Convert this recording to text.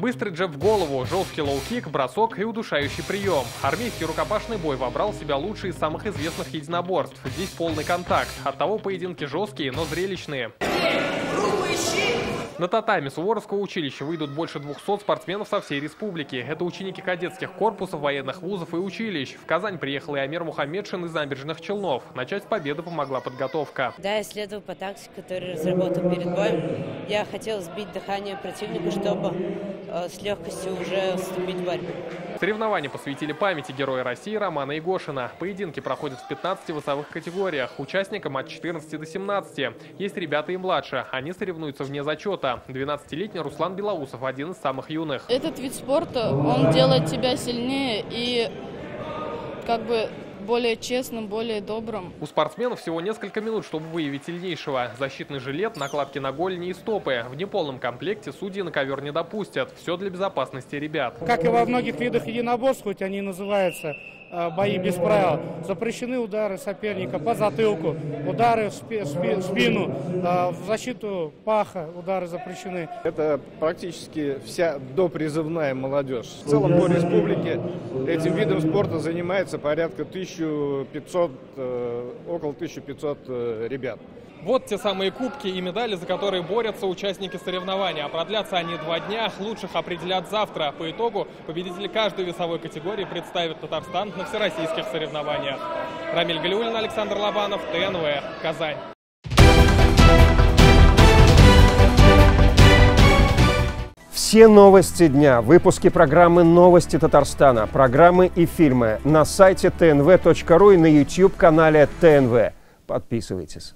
Быстрый джеб в голову, жесткий лоу-кик, бросок и удушающий прием. Армейский рукопашный бой вобрал в себя лучшие из самых известных единоборств. Здесь полный контакт. Оттого поединки жесткие, но зрелищные. На татами Суворовского училища выйдут больше 200 спортсменов со всей республики. Это ученики кадетских корпусов, военных вузов и училищ. В Казань приехал и Амир Мухаммедшин из Набережных Челнов. Начать с победы помогла подготовка. Да, я следовал по тактике, которую разработал перед боем. Я хотел сбить дыхание противника, чтобы с легкостью уже вступить в борьбу. Соревнования посвятили памяти героя России Романа Егошина. Поединки проходят в 15 весовых категориях. Участникам от 14 до 17. Есть ребята и младше. Они соревнуются вне зачета. 12-летний Руслан Белоусов – один из самых юных. Этот вид спорта, он делает тебя сильнее и более честным, более добрым. У спортсменов всего несколько минут, чтобы выявить сильнейшего. Защитный жилет, накладки на голени и стопы. В неполном комплекте судьи на ковер не допустят. Все для безопасности ребят. Как и во многих видах единоборств, хоть они и называются бои без правил, запрещены удары соперника по затылку, удары в спину, в защиту паха удары запрещены. Это практически вся допризывная молодежь. В целом по республике этим видом спорта занимается порядка 1500, около 1500 ребят. Вот те самые кубки и медали, за которые борются участники соревнований. А продлятся они 2 дня, лучших определят завтра. По итогу победители каждой весовой категории представят Татарстан на всероссийских соревнованиях. Рамиль Галиуллин, Александр Лобанов, ТНВ, Казань. Все новости дня, выпуски программы «Новости Татарстана», программы и фильмы на сайте tnv.ru и на YouTube-канале ТНВ. Подписывайтесь.